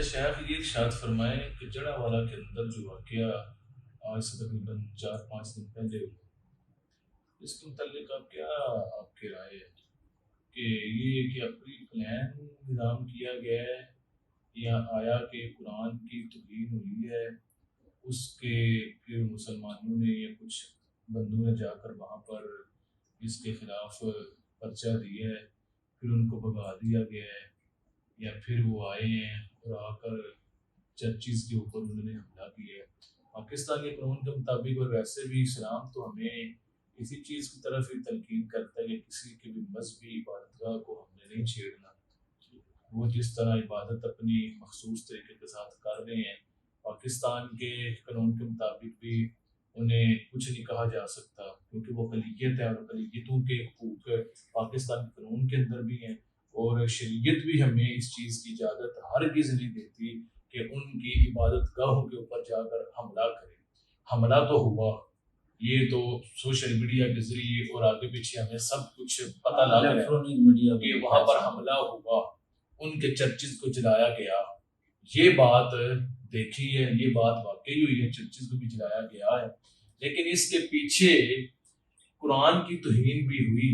شیخ یہ ارشاد فرمائیں کہ جڑا والا کے اندر جو واقعہ آج سے تقریباً 4-5 دن پہلے ہوا، اس کے متعلق آپ کی رائے ہے کہ یہ کہ پری پلان نظام کیا گیا ہے یا آیا کہ قرآن کی توہین ہوئی ہے، اس کے پھر مسلمانوں نے یا کچھ بندوں نے جا کر وہاں پر اس کے خلاف پرچہ دیا ہے، پھر ان کو بھگا دیا گیا ہے، یا پھر وہ آئے ہیں اور آ کر چرچز کے اوپر انہوں نے حملہ کیا ہے۔ پاکستان کے قانون کے مطابق اور ویسے بھی اسلام تو ہمیں اسی چیز کی طرف ہی تلقین کرتا ہے کہ کسی کے بھی مذہبی عبادت گاہ کو ہم نے نہیں چھیڑنا، وہ جس طرح عبادت اپنی مخصوص طریقے کے ساتھ کر رہے ہیں، پاکستان کے قانون کے مطابق بھی انہیں کچھ نہیں کہا جا سکتا، کیونکہ وہ اقلیت ہے اور اقلیتوں کے حقوق پاکستان کے قانون کے اندر بھی ہیں، اور شریعت بھی ہمیں اس چیز کی اجازت ہرگز نہیں دیتی کہ ان کی عبادت گاہوں کے اوپر جا کر حملہ کرے۔ حملہ تو ہوا، یہ تو سوشل میڈیا کے ذریعے اور آگے پیچھے ہمیں سب کچھ پتہ لگ رہا ہے کہ وہاں پر حملہ ہوا، ان کے چرچز کو جلایا گیا۔ یہ بات دیکھی ہے، یہ بات واقعی ہوئی ہے، چرچز کو بھی جلایا گیا ہے، لیکن اس کے پیچھے قرآن کی توہین بھی ہوئی،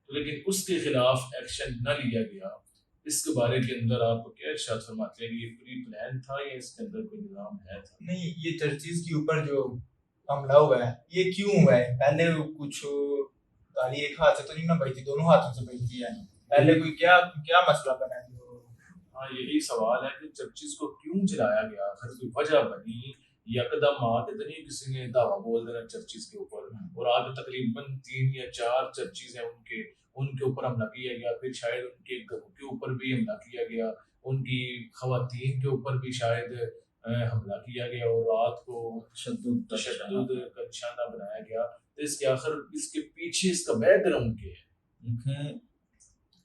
لیکن اس کے خلاف ایکشن نہ لیا گیا۔ اس کے بارے کے اندر آپ کیا ارشاد فرماتے ہیں کہ یہ پری پلان تھا یا اس کے اندر کوئی نظام ہے تھا؟ نہیں، یہ چرچز کے اوپر جو حملہ ہوا ہے یہ کیوں ہوا ہے؟ پہلے کچھ تالی ایک ہاتھ سے تو نہیں نہ بجتی، دونوں ہاتھوں سے بجتی ہے، پہلے کوئی کیا مسئلہ بنا ہے؟ ہاں، یہی سوال ہے کہ چرچز کو کیوں جلایا گیا، اگر کوئی وجہ بنی، یکدم آ کے تو نہیں کسی نے دعویٰ بول دینا چرچز کے اوپر، اور آج تقریباً 3 یا 4 چرچز ہیں ان کے اوپر حملہ کیا گیا، پھر شاید ان کے گھروں کے اوپر بھی حملہ کیا گیا، ان کی خواتین کے اوپر بھی شاید حملہ کیا گیا، اور رات کو تشدد کا نشانہ بنایا گیا۔ تو اس کے آخر اس کے پیچھے اس کا بیک گراؤنڈ کیا ہے؟ دیکھیں،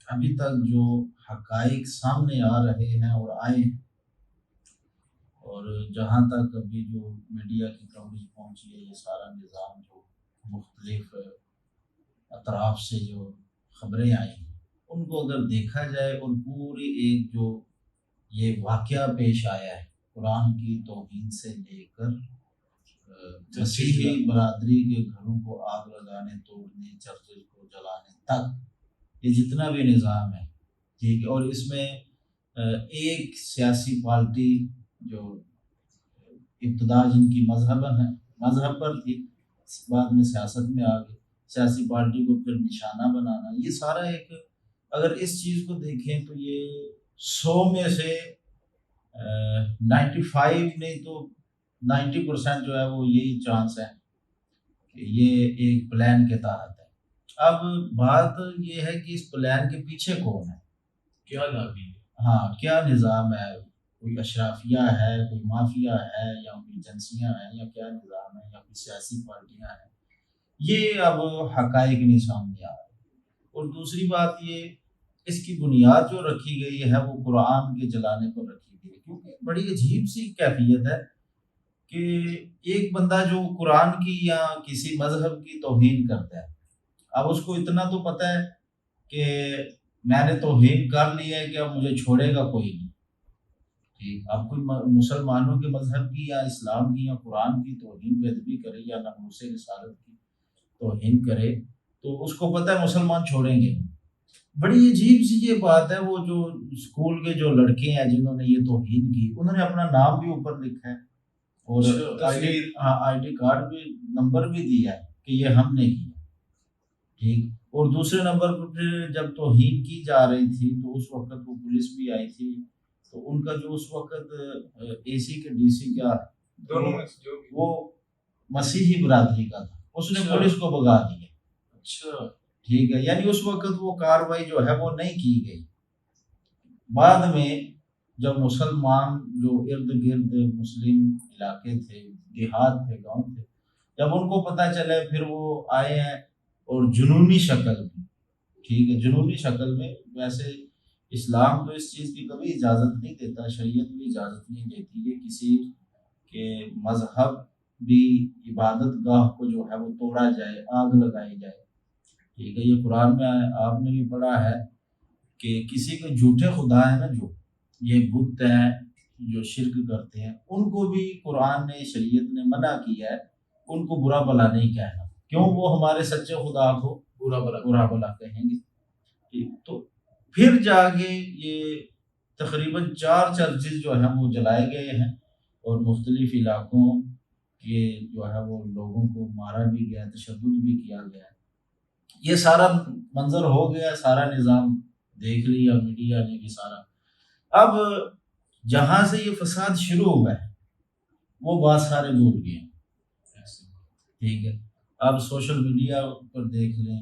ابھی تک جو حقائق سامنے آ رہے ہیں اور آئے ہیں، اور جہاں تک ابھی جو میڈیا کی کوریج پہنچی ہے، یہ سارا نظام جو مختلف اطراف سے جو خبریں آئی ہیں ان کو اگر دیکھا جائے اور پوری ایک جو یہ واقعہ پیش آیا ہے قرآن کی توہین سے لے کر مسیحی برادری کے گھروں کو آگ لگانے، توڑنے، چرچز کو جلانے تک، یہ جتنا بھی نظام ہے ٹھیک ہے، اور اس میں ایک سیاسی پارٹی جو ابتدا جن کی مذہب پر تھی، بعد میں سیاست میں آ گئی، سیاسی پارٹی کو پھر نشانہ بنانا، یہ سارا ایک، اگر اس چیز کو دیکھیں تو یہ 100 میں سے 95 نہیں تو 90% جو ہے وہ یہی چانس ہے کہ یہ ایک پلان کے تحت ہے۔ اب بات یہ ہے کہ اس پلان کے پیچھے کون ہے، کیا لابی ہے، ہاں کیا نظام ہے، کوئی اشرافیہ ہے، کوئی مافیا ہے، یا کوئی ایجنسیاں ہیں، یا کیا نظام ہے، یا کوئی سیاسی پارٹیاں ہیں، یہ اب حقائق نہیں سامنے آ رہے۔ اور دوسری بات یہ، اس کی بنیاد جو رکھی گئی ہے وہ قرآن کے جلانے پر رکھی گئی ہے، کیونکہ بڑی عجیب سی کیفیت ہے کہ ایک بندہ جو قرآن کی یا کسی مذہب کی توہین کرتا ہے، اب اس کو اتنا تو پتہ ہے کہ میں نے توہین کر لی ہے کہ اب مجھے چھوڑے گا کوئی نہیں، ٹھیک، اب کوئی مسلمانوں کے مذہب کی یا اسلام کی یا قرآن کی توہین بے ادبی کرے یا ناموس رسالت کی توہین کرے تو اس کو پتہ ہے مسلمان چھوڑیں گے۔ بڑی عجیب سی یہ بات ہے، وہ جو اسکول کے جو لڑکے ہیں جنہوں نے یہ توہین کی، انہوں نے اپنا نام بھی اوپر لکھا ہے اور آئی ڈی کارڈ بھی، نمبر بھی دیا ہے کہ یہ ہم نے کیا، ٹھیک، اور دوسرے نمبر پر پھر جب توہین کی جا رہی تھی تو اس وقت وہ پولیس بھی آئی تھی، تو ان کا جو اس وقت اے سی کے ڈی سی کیا دونوں میں جو وہ مسیحی برادری کا تھا، اس نے پولیس کو بھگا دیا، اچھا ٹھیک ہے، یعنی اس وقت وہ کاروائی جو ہے وہ نہیں کی گئی۔ بعد میں جب مسلمان جو ارد گرد مسلم علاقے تھے، دیہات تھے، گاؤں تھے، جب ان کو پتہ چلے پھر وہ آئے ہیں، اور جنونی شکل میں، ٹھیک ہے، جنونی شکل میں، ویسے اسلام تو اس چیز کی کبھی اجازت نہیں دیتا، شریعت بھی اجازت نہیں دیتی کہ کسی کے مذہب بھی عبادت گاہ کو جو ہے وہ توڑا جائے، آگ لگائی جائے، ٹھیک ہے۔ یہ قرآن میں آپ نے بھی پڑھا ہے کہ کسی کے جھوٹے خدا ہیں نا، جو یہ بت ہیں جو شرک کرتے ہیں، ان کو بھی قرآن نے، شریعت نے منع کیا ہے ان کو برا بھلا نہیں کہنا، کیوں؟ وہ ہمارے سچے خدا کو برا بھلا کہیں گے۔ ٹھیک، تو پھر جا کے یہ تقریباً 4 چرچز جو ہیں وہ جلائے گئے ہیں، اور مختلف علاقوں کے جو ہے وہ لوگوں کو مارا بھی گیا، تشدد بھی کیا گیا ہے۔ یہ سارا منظر ہو گیا، سارا نظام دیکھ لیا میڈیا نے بھی سارا۔ اب جہاں سے یہ فساد شروع ہوا ہے وہ بات سارے بھول گئے ہیں، ٹھیک ہے۔ اب سوشل میڈیا پر دیکھ لیں،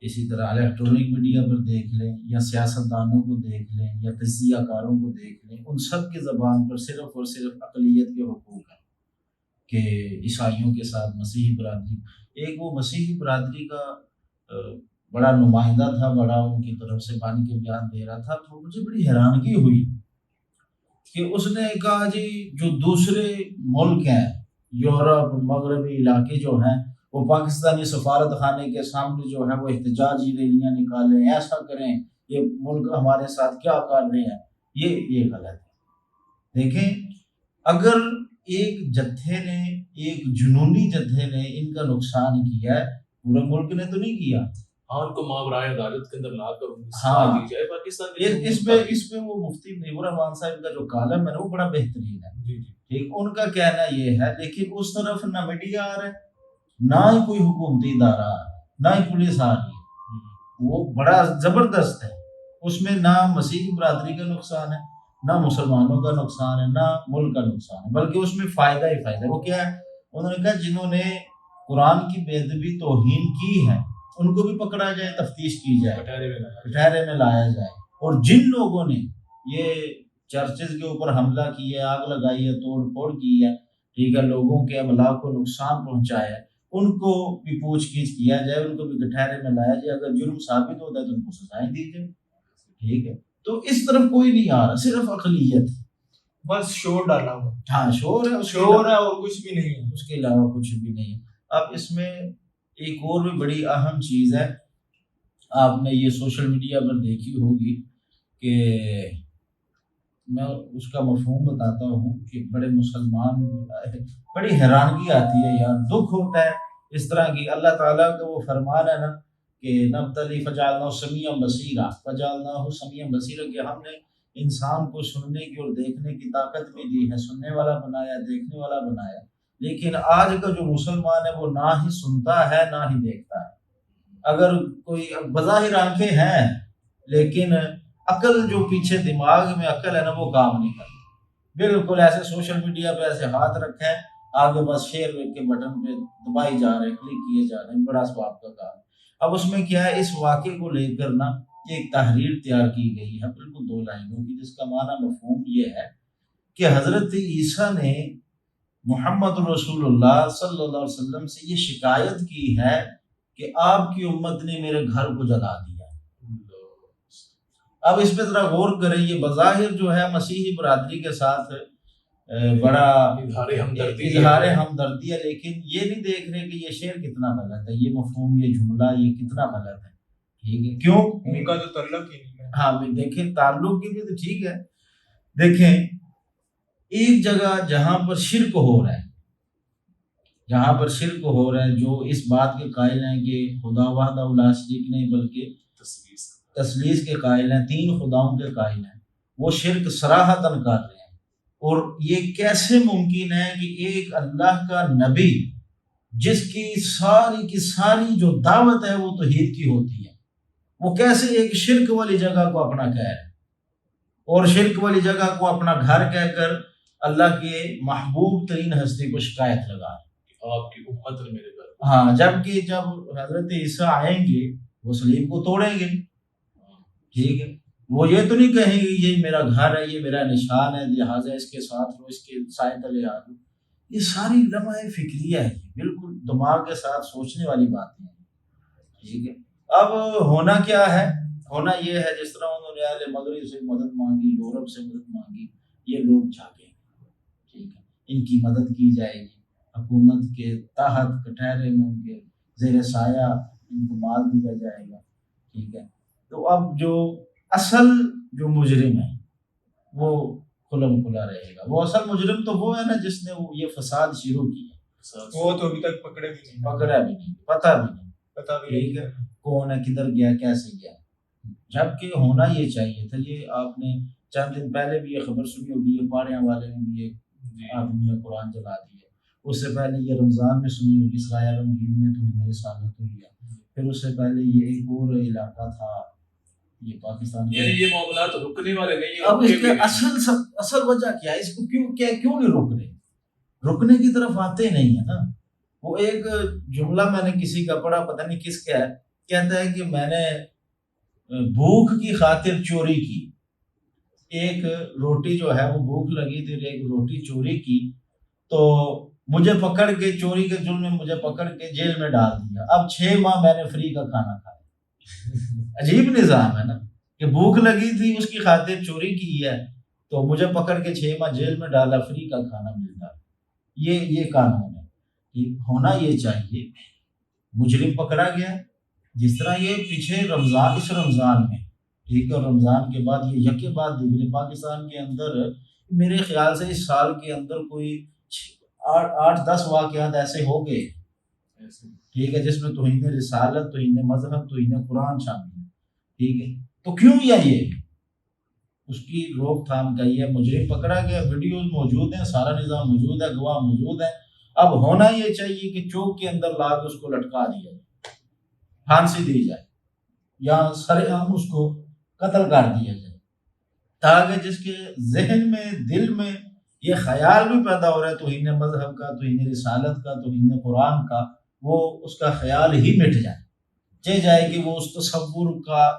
اسی طرح الیکٹرانک میڈیا پر دیکھ لیں، یا سیاستدانوں کو دیکھ لیں، یا تجزیہ کاروں کو دیکھ لیں، ان سب کی زبان پر صرف اور صرف اقلیت کے حقوق ہیں، کہ عیسائیوں کے ساتھ مسیحی برادری، ایک وہ مسیحی برادری کا بڑا نمائندہ تھا، بڑا ان کی طرف سے بانی کے بیان دے رہا تھا، تو مجھے بڑی حیرانگی ہوئی کہ اس نے کہا جی جو دوسرے ملک ہیں، یورپ مغربی علاقے جو ہیں، وہ پاکستانی سفارت خانے کے سامنے جو ہے وہ احتجاجی ریلیاں نکالیں، ایسا کریں، یہ ملک ہمارے ساتھ کیا کر رہے ہیں، یہ غلط ہے۔ دیکھیں، اگر ایک جتھے نے، ایک جنونی جتھے نے ان کا نقصان کیا ہے، پورے ملک نے تو نہیں کیا۔ ہاں، ان کو ماورائے عدالت کے اندر لا کر ان کی ہاں، سزا دی جائے۔ پاکستان اس پہ وہ مفتی منیب الرحمان صاحب کا جو کالم ہے نا وہ بڑا بہترین ہے، جی جی، ٹھیک، ان کا کہنا یہ ہے، لیکن اس طرف نہ میڈیا آ رہا ہے، نہ ہی کوئی حکومتی ادارہ آ رہا ہے، نہ ہی پولیس آ رہی ہے، وہ بڑا زبردست ہے، اس میں نہ مسیحی برادری کا نقصان ہے، نہ مسلمانوں کا نقصان ہے، نہ ملک کا نقصان ہے، بلکہ اس میں فائدہ ہی فائدہ ہے۔ وہ کیا ہے؟ انہوں نے کہا جنہوں نے قرآن کی بے ادبی توہین کی ہے ان کو بھی پکڑا جائے، تفتیش کی جائے، کٹہرے میں لایا جائے، اور جن لوگوں نے یہ چرچز کے اوپر حملہ کیا، آگ لگائی ہے، توڑ پھوڑ کی ہے، ٹھیک ہے، لوگوں کے املاک کو نقصان پہنچایا ہے، ان کو بھی پوچھ گچھ کیا جائے، ان کو بھی کٹہرے میں لایا جائے، اگر جرم ثابت ہوتا ہے تو ان کو سزائیں دی جائے، ٹھیک ہے۔ تو اس طرف کوئی نہیں آ رہا، صرف اقلیت، بس شور ڈالا ہوا، ہاں شور ہے، شور ہے اور کچھ بھی نہیں ہے، اس کے علاوہ کچھ بھی نہیں ہے۔ اب اس میں ایک اور بھی بڑی اہم چیز ہے، آپ نے یہ سوشل میڈیا پر دیکھی ہوگی کہ میں اس کا مفہوم بتاتا ہوں کہ بڑے مسلمان، بڑی حیرانگی آتی ہے یار، دکھ ہوتا ہے اس طرح کی۔ اللہ تعالیٰ کا وہ فرمان ہے نا کہ نبتلی فجعلناہ سمیعا بصیرا، فجعلناہ سمیعا بصیرا، کہ ہم نے انسان کو سننے کی اور دیکھنے کی طاقت بھی دی ہے، سننے والا بنایا، دیکھنے والا بنایا، لیکن آج کا جو مسلمان ہے وہ نہ ہی سنتا ہے نہ ہی دیکھتا ہے۔ اگر کوئی بظاہر آنکھیں ہیں لیکن عقل جو پیچھے دماغ میں عقل ہے نا وہ کام نہیں کرتی، بالکل ایسے سوشل میڈیا پہ ایسے ہاتھ رکھے آگے بس شیئر کے بٹن پہ دبائی جا رہے ہیں، کلک کیے جا رہے ہیں، بڑا ثواب کا کام۔ اب اس میں کیا ہے، اس واقعے کو لے کر نا ایک تحریر تیار کی گئی ہے، بالکل 2 لائنوں کی، جس کا معنی مفہوم یہ ہے کہ حضرت عیسیٰ نے محمد رسول اللہ صلی اللہ علیہ وسلم سے یہ شکایت کی ہے کہ آپ کی امت نے میرے گھر کو جلا دیا۔ اب اس پہ ذرا غور کریں، یہ بظاہر جو ہے مسیحی برادری کے ساتھ بڑا اظہار ہمدردی ہے، لیکن یہ نہیں دیکھ رہے کہ یہ شعر کتنا غلط ہے، یہ مفہوم، یہ جملہ یہ کتنا غلط ہے، ٹھیک ہے، کیوں؟ ان کا تو تعلق ہی نہیں ہے۔ ہاں دیکھیں، تعلق کی بھی تو ٹھیک ہے، دیکھیں ایک جگہ جہاں پر شرک ہو رہا ہے، جہاں پر شرک ہو رہا ہے، جو اس بات کے قائل ہیں کہ خدا وحدہ لا شریک نہیں بلکہ تثلیث کے قائل ہیں، 3 خداؤں کے قائل ہیں، وہ شرک صراحتاً کر رہے ہیں۔ اور یہ کیسے ممکن ہے کہ ایک اللہ کا نبی جس کی ساری جو دعوت ہے وہ توحید کی ہوتی ہے، وہ کیسے ایک شرک والی جگہ کو اپنا کہہ رہے ہیں، اور شرک والی جگہ کو اپنا گھر کہہ کر اللہ کے محبوب ترین ہستی کو شکایت لگا رہے ہیں، آپ کی امت نے میرے گھر۔ ہاں، جبکہ جب حضرت عیسیٰ آئیں گے وہ صلیب کو توڑیں گے، ٹھیک ہے، وہ یہ تو نہیں کہیں گے یہ میرا گھر ہے، یہ میرا نشان ہے، لہٰذا اس کے ساتھ رہو، اس کے سائے تلے آ جاؤ۔ یہ ساری لمحہ فکریہ ہے، بالکل دماغ کے ساتھ سوچنے والی باتیں ہیں، ٹھیک ہے۔ اب ہونا کیا ہے؟ ہونا یہ ہے جس طرح انہوں نے اہل مغرب سے مدد مانگی، یورپ سے مدد مانگی، یہ لوگ جاگیں گے، ٹھیک ہے، ان کی مدد کی جائے گی، حکومت کے تحت کٹہرے میں ان کے زیر سایہ ان کو مال دیا جائے گا، ٹھیک ہے۔ تو اب جو اصل جو مجرم ہیں وہ کھلم کھلا رہے گا. وہ اصل مجرم تو وہ ہے نا جس نے یہ فساد شروع کیا. وہ تو ابھی تک پکڑے بھی نہیں. پکڑا بھی نہیں, پتہ بھی نہیں. پتہ بھی ٹھیک ہے, کون ہے, کدھر گیا, کیسے گیا. جبکہ ہونا یہ چاہیے تھا. یہ آپ نے چند دن پہلے بھی یہ خبر سنی ہوگی, یہ پاڑیاں والے نے بھی ایک آدمی نے قرآن جلا دیا. اس سے پہلے یہ رمضان میں سنی ہوگی, سرایہ رمضان میں تمہیں رسالت ہوئی ہے. پھر اس سے پہلے یہ ایک اور علاقہ تھا, یہ پاکستان. یہ معاملات رکنے والے نہیں ہیں. اب اس کے اصل وجہ کیا ہے, اس کو کیوں نہیں روک رہے؟ رکنے کی طرف آتے نہیں ہے نا. وہ ایک جملہ میں نے کسی کا پڑھا, پتہ نہیں کس کا ہے, کہتا ہے کہ میں نے بھوک کی خاطر چوری کی. ایک روٹی جو ہے وہ بھوک لگی تھی, ایک روٹی چوری کی, تو مجھے پکڑ کے, چوری کے جرم میں مجھے پکڑ کے جیل میں ڈال دیا. اب 6 ماہ میں نے فری کا کھانا کھایا. عجیب نظام ہے نا, کہ بھوک لگی تھی اس کی خاطر چوری کی ہے, تو مجھے پکڑ کے 6 ماہ جیل میں ڈالا, فری کا کھانا ملتا. یہ قانون ہے. ہونا یہ چاہیے, مجرم پکڑا گیا, جس طرح یہ پیچھے رمضان, اس رمضان میں, ٹھیک ہے, اور رمضان کے بعد یہ یکے بعد دیکھنے پاکستان کے اندر میرے خیال سے اس سال کے اندر کوئی 8-10 واقعات ایسے ہو گئے, ٹھیک ہے, جس میں توہین رسالت, توہین مذہب, توہین قرآن شامل ہے. ٹھیک ہے, تو کیوں یہ اس کی روک تھام کا یہ مجرم پکڑا گیا, ویڈیوز موجود ہیں, سارا نظام موجود ہے, گواہ موجود ہے. اب ہونا یہ چاہیے کہ چوک کے اندر لا کے اس کو لٹکا دیا جائے, پھانسی دی جائے, یا سر عام اس کو قتل کر دیا جائے, تاکہ جس کے ذہن میں, دل میں یہ خیال بھی پیدا ہو رہا ہے توہین مذہب کا, توہین رسالت کا, توہین قرآن کا, وہ اس کا خیال ہی مٹ جائے. چاہے جائے کہ وہ اس تصور کا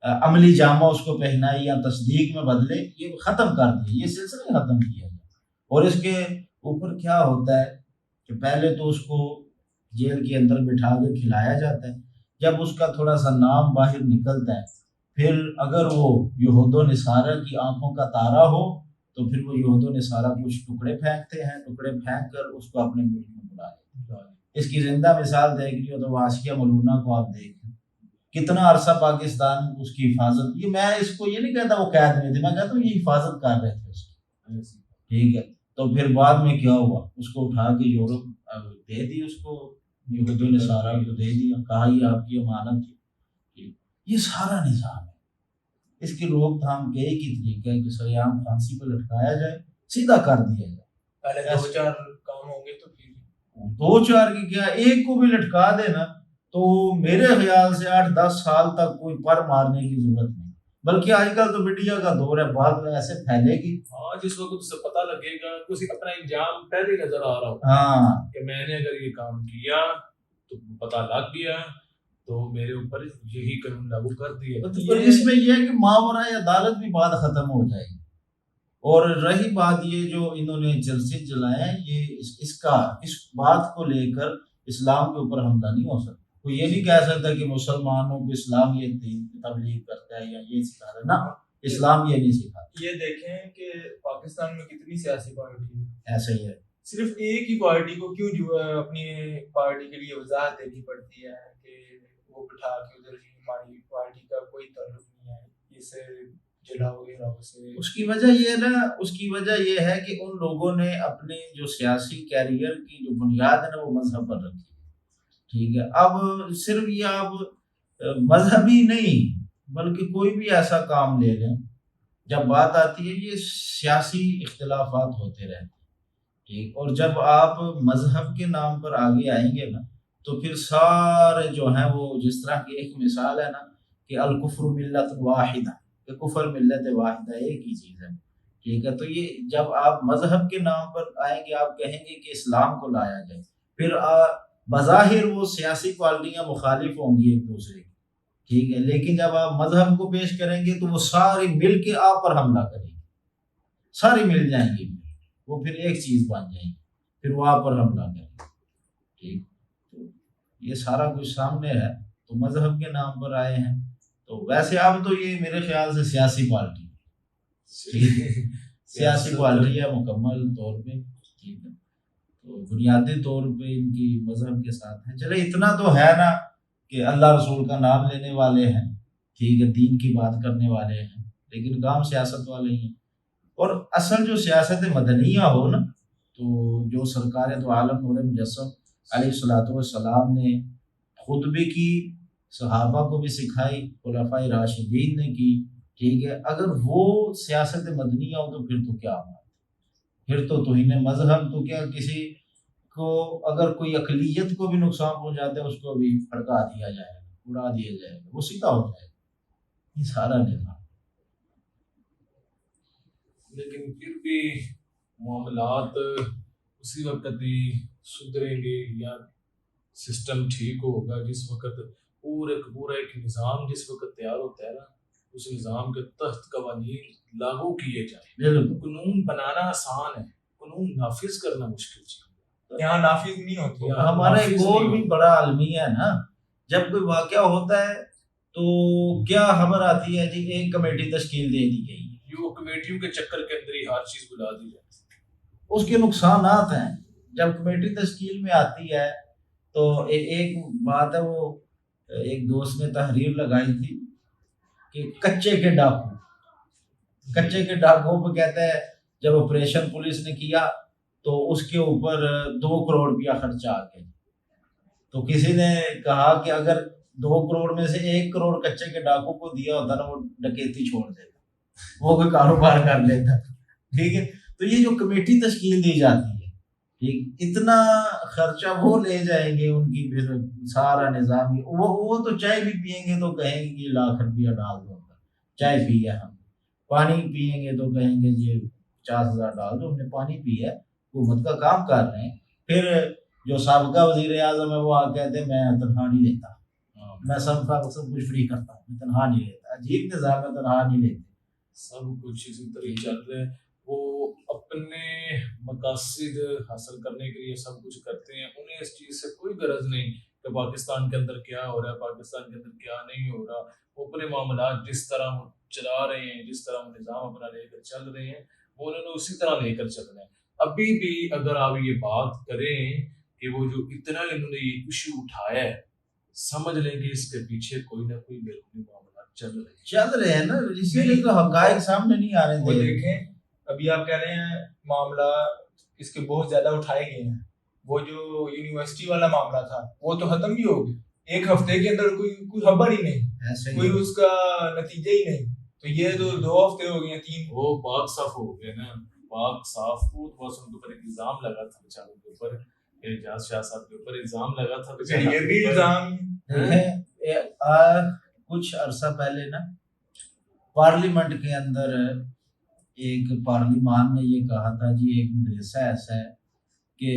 عملی جامہ اس کو پہنائی یا تصدیق میں بدلے, یہ ختم کر دیا, یہ سلسلہ ختم کیا جائے. اور اس کے اوپر کیا ہوتا ہے کہ پہلے تو اس کو جیل کے اندر بٹھا کے کھلایا جاتا ہے. جب اس کا تھوڑا سا نام باہر نکلتا ہے, پھر اگر وہ یہود و نصارہ کی آنکھوں کا تارا ہو, تو پھر وہ یہود و نصارہ کچھ ٹکڑے پھینکتے ہیں, ٹکڑے پھینک کر اس کو اپنے ملک میں بلا لیتے ہیں. اس کی زندہ مثال دیکھ لی ہو تو واسیہ ملونہ کو آپ دیکھیں, کتنا عرصہ پاکستان اس کی حفاظت, یہ میں اس کو یہ نہیں کہتا وہ قید میں تھے, میں کہتا ہوں یہ حفاظت کر رہے تھے اس کی. ٹھیک ہے, تو پھر بعد میں کیا ہوا, اس کو اٹھا کے یورپ دے دی, اس کو یہود و نصارہ کو دے دیا, کہا یہ آپ کی امانت تھی. یہ سارا نظام ہے. اس کی روک تھام کے ایک ہی طریقہ ہے کہ سریعام پھانسی پہ لٹکایا جائے, سیدھا کر دیا جائے. پہلے 2-4 کام ہوں گے تو پھر 2-4 کی کیا, ایک کو بھی لٹکا دے نا, تو میرے خیال سے 8-10 سال تک کوئی پر مارنے کی ضرورت نہیں. بلکہ آج کل تو میڈیا کا دور ہے, بعد میں ایسے پھیلے گی. ہاں, جس وقت اسے پتہ لگے گا, کسی اپنا انجام پہلے نظر آ رہا ہو, ہاں, کہ میں نے اگر یہ کام کیا تو پتہ لگ گیا, تو میرے اوپر یہی قانون لاگو کر دیا. تو اس میں یہ ہے کہ ماورائے عدالت بھی بات ختم ہو جائے گی. اور رہی بات یہ جو انہوں نے جلسے چلائے ہیں, یہ اس بات کو لے کر اسلام کے اوپر حملہ نہیں ہو سکتا. کوئی یہ نہیں کہہ سکتا کہ مسلمانوں کو اسلام یہ تبلیغ کرتا ہے یا یہ سکھا رہا ہے. نا, اسلام یہ نہیں سکھاتا. یہ دیکھیں کہ پاکستان میں کتنی سیاسی پارٹی ہے, ایسا ہی ہے. صرف ایک ہی پارٹی کو کیوں جو ہے اپنی پارٹی کے لیے وضاحت دینی پڑتی ہے کہ وہ بٹھا کے ادھر ہماری پارٹی کا کوئی تعلق نہیں ہے, اسے جلاؤ گے راؤ سے. اس کی وجہ یہ نا, اس کی وجہ یہ ہے کہ ان لوگوں نے اپنے جو سیاسی کیریئر کی جو بنیاد ہے نا, وہ مذہب پر رکھی. ٹھیک ہے, اب صرف یہ آپ مذہبی نہیں بلکہ کوئی بھی ایسا کام لے لیں, جب بات آتی ہے یہ سیاسی اختلافات ہوتے رہتے ہیں. ٹھیک, اور جب آپ مذہب کے نام پر آگے آئیں گے نا, تو پھر سارے جو ہیں وہ, جس طرح کی ایک مثال ہے نا کہ الکفر ملت واحدہ, کہ کفر ملت واحدہ ایک ہی چیز ہے. ٹھیک ہے, تو یہ جب آپ مذہب کے نام پر آئیں گے, آپ کہیں گے کہ اسلام کو لایا جائے, پھر بظاہر وہ سیاسی پارٹیاں مخالف ہوں گی ایک دوسرے کی. ٹھیک ہے, لیکن جب آپ مذہب کو پیش کریں گے تو وہ ساری مل کے آپ پر حملہ کریں گے, ساری مل جائیں گی, وہ پھر ایک چیز بن جائیں گی, پھر وہ آپ پر حملہ کریں گے. ٹھیک, تو یہ سارا کچھ سامنے ہے. تو مذہب کے نام پر آئے ہیں, تو ویسے اب تو یہ میرے خیال سے سیاسی پارٹی ہے, سیاسی پارٹی ہے مکمل طور پہ. ٹھیک ہے, تو بنیادی طور پہ ان کی مذہب کے ساتھ ہے. چلے اتنا تو ہے نا کہ اللہ رسول کا نام لینے والے ہیں, ٹھیک ہے, دین کی بات کرنے والے ہیں, لیکن کام سیاست والے ہی ہیں. اور اصل جو سیاست مدنیہ ہو نا، تو جو سرکار دو عالم نور مجسم علیہ الصلوۃ والسلام نے خود بھی کی، صحابہ کو بھی سکھائی، خلفائے راشدین نے کی، ٹھیک ہے، اگر وہ سیاست مدنیہ ہو تو پھر تو کیا ہو، پھر تو توہین مذہب، تو کیا کسی کو اگر کوئی اقلیت کو بھی نقصان پہنچاتا ہے اس کو بھی پھڑکا دیا جائے گا، اڑا دیا جائے گا، وہ سیدھا ہو جائے گا، یہ سارا نظام۔ لیکن پھر بھی معاملات اسی وقت ہی سدھریں گے یا سسٹم ٹھیک ہوگا جس وقت پورا ایک نظام جس وقت تیار ہوتا ہے نا، اس نظام کے تحت قوانین لاگو کیے جائیں۔ بالکل قانون بنانا آسان ہے، قانون نافذ کرنا مشکل چیز ہے۔ یہاں نافذ نہیں ہوتی۔ ہمارا ایک اور بھی بڑا المیہ ہے نا، جب کوئی واقعہ ہوتا ہے تو کیا خبر آتی ہے جی ایک کمیٹی تشکیل دے دی گئی، یہ کمیٹیوں کے چکر کے اندر ہی ہر چیز بلا دی جاتی ہے۔ اس کے نقصانات ہیں۔ جب کمیٹی تشکیل میں آتی ہے تو ایک بات ہے، وہ ایک دوست نے تحریر لگائی تھی کہ کچے کے ڈاکوں پہ کہتا ہے جب آپریشن پولیس نے کیا تو اس کے اوپر 2 کروڑ روپیہ خرچہ آ گیا، تو کسی نے کہا کہ اگر 2 کروڑ میں سے 1 کروڑ کچے کے ڈاکوں کو دیا ہوتا نا، وہ ڈکیتی چھوڑ دیتا، وہ کوئی کاروبار کر لیتا، ٹھیک ہے۔ تو یہ جو کمیٹی تشکیل دی جاتی ہے، ٹھیک، اتنا خرچہ وہ لے جائیں گے، ان کی پھر سارا نظام، وہ تو چائے بھی پئیں گے تو کہیں گے کہ 1,00,000 روپیہ ڈال دو، چائے پی ہے ہم، پانی پئیں گے تو کہیں گے جی 50,000 ڈال دو، ہم نے پانی پی ہے، حکومت کا کام کر رہے ہیں۔ پھر جو سابقہ وزیر اعظم ہے وہ کہتے ہیں میں تنخواہ نہیں لیتا، میں سب کچھ فری کرتا ہوں، میں تنخواہ نہیں لیتا۔ عجیب نظام ہے، تنخواہ نہیں لیتے، سب کچھ اسی طرح چل رہے ہیں۔ وہ اپنے مقاصد حاصل کرنے کے لیے سب کچھ کرتے ہیں، انہیں اس چیز سے کوئی غرض نہیں کہ پاکستان کے اندر کیا ہو رہا ہے، پاکستان کے اندر کیا نہیں ہو رہا۔ وہ اپنے معاملات جس طرح وہ چلا رہے ہیں، جس طرح وہ نظام اپنا لے کر چل رہے ہیں، وہ انہوں نے اسی طرح لے کر چلنا ہے۔ ابھی بھی اگر آپ یہ بات کریں کہ وہ جو اتنا انہوں نے یہ ایشو اٹھایا ہے، سمجھ لیں کہ اس کے پیچھے کوئی نہ کوئی بیرونی معاملات چل رہے ہیں نا، اسی لیے تو حقائق سامنے نہیں آ رہے وہ تھے۔ دیکھیں ابھی آپ کہہ رہے ہیں معاملہ اس کے بہت زیادہ اٹھائے گئے ہیں، وہ جو یونیورسٹی والا معاملہ تھا وہ تو ختم بھی ہو گیا، 1 ہفتے کے اندر کوئی خبر ہی نہیں، کوئی اس کا نتیجہ ہی نہیں، تو یہ تو 2 ہفتے ہو گئے، 3۔ وہ پاک صاف ہو گئے نا، پاک صاف کو بس ان کے اوپر ایک الزام لگا تھا بیچاروں کے اوپر، اعجاز شاہ صاحب کے اوپر الزام لگا تھا بیچاروں یہ بھی الزام کچھ عرصہ پہلے نا پارلیمنٹ کے اندر ایک پارلیمان نے یہ کہا تھا جی ایک مدرسہ ایسا ہے کہ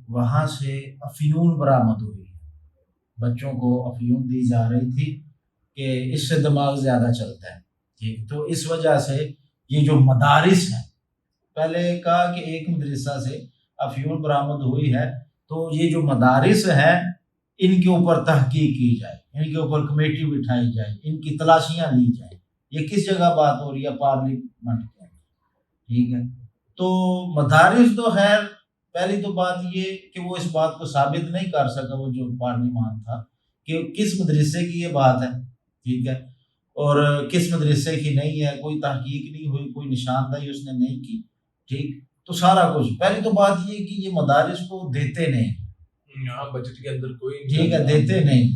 وہاں سے افیون برآمد ہوئی، بچوں کو افیون دی جا رہی تھی کہ اس سے دماغ زیادہ چلتا ہے، ٹھیک، تو اس وجہ سے یہ جو مدارس ہیں، پہلے کہا کہ ایک مدرسہ سے افیون برآمد ہوئی ہے، تو یہ جو مدارس ہیں ان کے اوپر تحقیق کی جائے، ان کے اوپر کمیٹی بٹھائی جائے، ان کی تلاشیاں لی جائیں۔ یہ کس جگہ بات ہو رہی ہے؟ پارلیمنٹ کے اندر، ٹھیک ہے۔ تو مدارس تو خیر پہلی تو بات یہ کہ وہ اس بات کو ثابت نہیں کر سکا، وہ جو پارلیمان تھا، کہ کس مدرسے کی یہ بات ہے، ٹھیک ہے، اور کس مدرسے کی نہیں ہے، کوئی تحقیق نہیں ہوئی، کوئی نشاندہی اس نے نہیں کی، ٹھیک۔ تو سارا کچھ پہلی تو بات یہ کہ یہ مدارس کو دیتے نہیں، یہاں بجٹ کے اندر کوئی ٹھیک ہے، دیتے نہیں،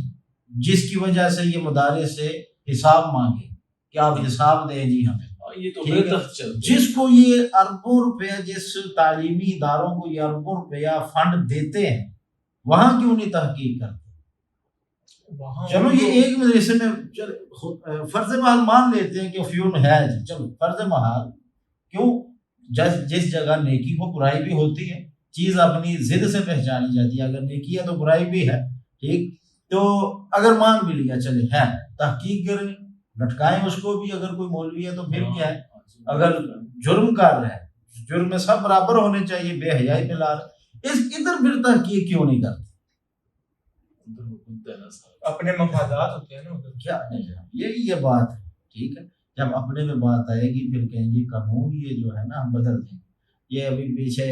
جس کی وجہ سے یہ مدارس سے حساب مانگے کہ آپ حساب دیں جی ہمیں، یہ تو بے تحت چلتے ہیں۔ جس کو یہ اربوں روپیہ، جس تعلیمی اداروں کو یہ اربوں روپیہ فنڈ دیتے ہیں، وہاں کیوں نہیں تحقیق کرتے؟ چلو یہ ایک مدرسے میں فرض محال مان لیتے ہیں کہ افیون ہے جی، چلو فرض محال، کیوں؟ جس جگہ نیکی ہو برائی بھی ہوتی ہے، چیز اپنی ضد سے پہچانی جاتی ہے، اگر نیکی ہے تو برائی بھی ہے، ٹھیک، تو اگر مان بھی لیا چلے ہے، تحقیق کریں، لٹکائیں اس کو بھی، اگر کوئی مولوی ہے تو پھر کیا ہے، اگر جرم کر رہا ہے، جرم میں سب برابر ہونے چاہیے، بے حیائی پہ لا رہا ہے، ادھر پھر تحقیق کیوں نہیں کرتے؟ اپنے مفادات ہوتے ہیں نا ادھر، کیا نہیں، یہی یہ بات ہے، ٹھیک ہے۔ جب اپنے میں بات آئے گی پھر کہیں گے قانون یہ جو ہے نا ہم بدل دیں گے۔ یہ ابھی پیچھے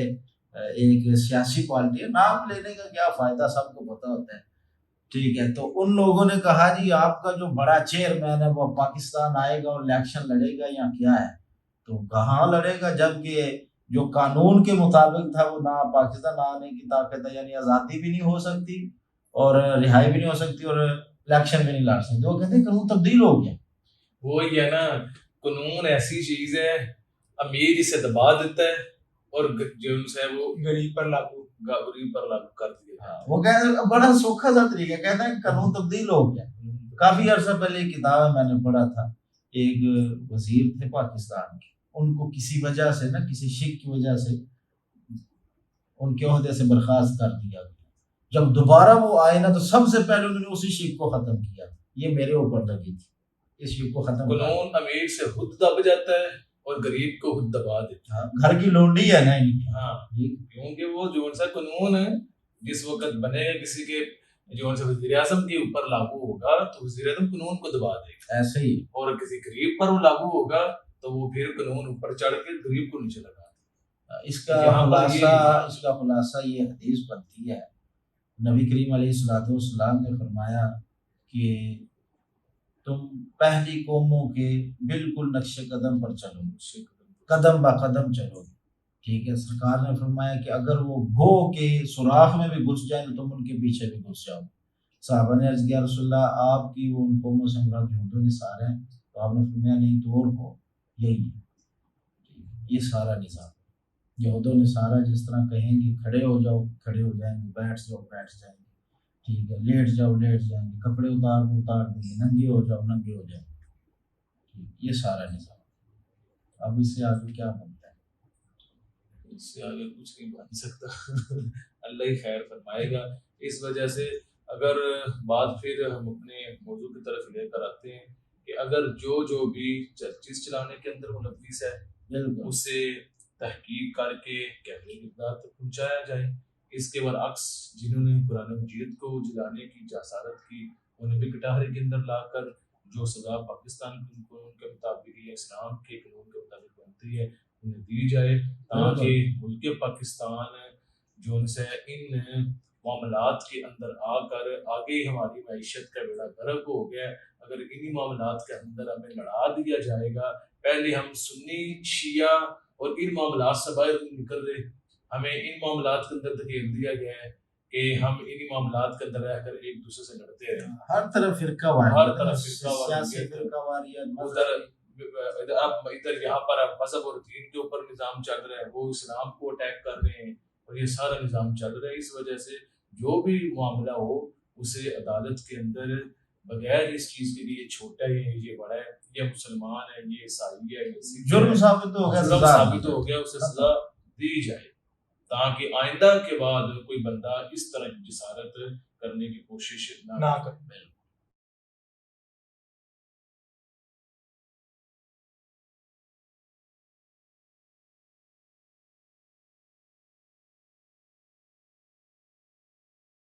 ایک سیاسی پارٹی ہے، نام لینے کا کیا فائدہ، سب کو پتہ ہوتا ہے، ٹھیک ہے، تو ان لوگوں نے کہا جی آپ کا جو بڑا چیئرمین ہے وہ پاکستان آئے گا اور الیکشن لڑے گا یا کیا ہے، تو کہاں لڑے گا، جبکہ جو قانون کے مطابق تھا وہ نہ پاکستان آنے کی طاقت ہے، یعنی آزادی بھی نہیں ہو سکتی اور رہائی بھی نہیں ہو سکتی اور الیکشن بھی نہیں لڑ سکتے. وہ کہتے ہیں قانون تبدیل ہو گیا. وہی ہے نا، قانون ایسی چیز ہے امیر اسے دبا دیتا ہے اور جو ہے وہ غریب پر لاگو کر دیا. وہ کہتے ہیں بڑا سوکھا سا طریقہ، کہتے ہیں قانون تبدیل ہو گیا. کافی عرصہ پہلے ایک کتاب ہے میں نے پڑھا تھا، ایک وزیر تھے پاکستان کے، ان کو کسی وجہ سے نا کسی شک کی وجہ سے ان کے عہدے سے برخاست کر دیا گیا. جب دوبارہ وہ آئے نا تو سب سے پہلے انہوں نے اسی شک کو ختم کیا. یہ میرے اوپر لگی تھی، اس شک کو ختم. قانون امیر سے خود دب جاتا ہے اور غریب کو خود دبا دیتا ہے. گھر کی لونڈی ہے نا ان کی. ہاں، کیونکہ وہ جو سا قانون ہے جس وقت بنے گا کسی کے جو سے وزیر اعظم کے اوپر لاگو ہوگا تو وزیر اعظم قانون کو دبا دے گا. ایسے ہی اور کسی غریب پر وہ لاگو ہوگا تو وہ پھر قانون اوپر چڑھ کے غریب کو نیچے لگا. اس کا خلاصہ یہ حدیث بنتی ہے. نبی کریم علیہ الصلوۃ نے فرمایا کہ تم پہلی قوموں کے بالکل نقش قدم پر چلو، قدم با قدم چلو. ٹھیک ہے. سرکار نے فرمایا کہ اگر وہ گو کے سوراخ میں بھی گھس جائیں تو تم ان کے پیچھے بھی گھس جاؤ. صحابہ نے عرض کیا رسول اللہ آپ کی وہ ان قوموں سے مراد یہود و نصارہ ہیں؟ تو آپ نے فرمایا نہیں تو اور کو یہی ہے. یہ سارا نظام یہود و نصارہ جس طرح کہیں گے کھڑے ہو جاؤ کھڑے ہو جائیں گے، بیٹھ جاؤ بیٹھ جائیں گے، ٹھیک ہے، لیٹ جاؤ لیٹ جائیں گے، کپڑے اتار دیں گے، ننگے ہو جاؤ ننگے ہو جائیں گے. یہ سارا نظام. اب اس سے آگے کیا بنتا ہے؟ اس سے آگے کچھ نہیں بن سکتا. اللہ ہی خیر فرمائے گا. اس وجہ سے اگر بات پھر ہم اپنے موضوع کی طرف لے کر آتے ہیں کہ اگر جو بھی چیز چلانے کے اندر ملوث ہے اسے تحقیق کر کے کیفی مقدار تک پہنچایا جائے. اس کے برعکس جنہوں نے قرآن مجید کو جلانے کی جسارت کی انہیں بھی کٹہرے کے اندر لا کر جو سزا پاکستان کے قانون کے مطابق یا اسلام کے قانون کے مطابق بنتی ہے انہیں دی جائے، تاکہ ملک پاکستان جو ان سے ان معاملات کے اندر آ کر آگے ہماری معیشت کا بیڑا غرق ہو گیا. اگر انہی معاملات کے اندر ہمیں لڑا دیا جائے گا، پہلے ہم سنی شیعہ اور ان معاملات سے باہر نکل رہے، ہمیں ان معاملات کے اندر دھکیل دیا گیا ہے کہ ہم انہی معاملات کے اندر رہ کر ایک دوسرے سے لڑتے رہے. ہر طرف فرقہ ادھر یہاں پر مذہب اور دین کے اوپر نظام چل رہا ہے، وہ اسلام کو اٹیک کر رہے ہیں اور یہ سارا نظام چل رہا ہے. اس وجہ سے جو بھی معاملہ ہو اسے عدالت کے اندر بغیر اس چیز کے لیے چھوٹا ہے یہ بڑا ہے، یہ مسلمان ہے یہ عیسائی ہے یہ جرم ثابت ہو گیا اسے سزا دی جائے، تاکہ آئندہ کے بعد کوئی بندہ اس طرح کی جسارت کرنے کی کوشش نہ کرے.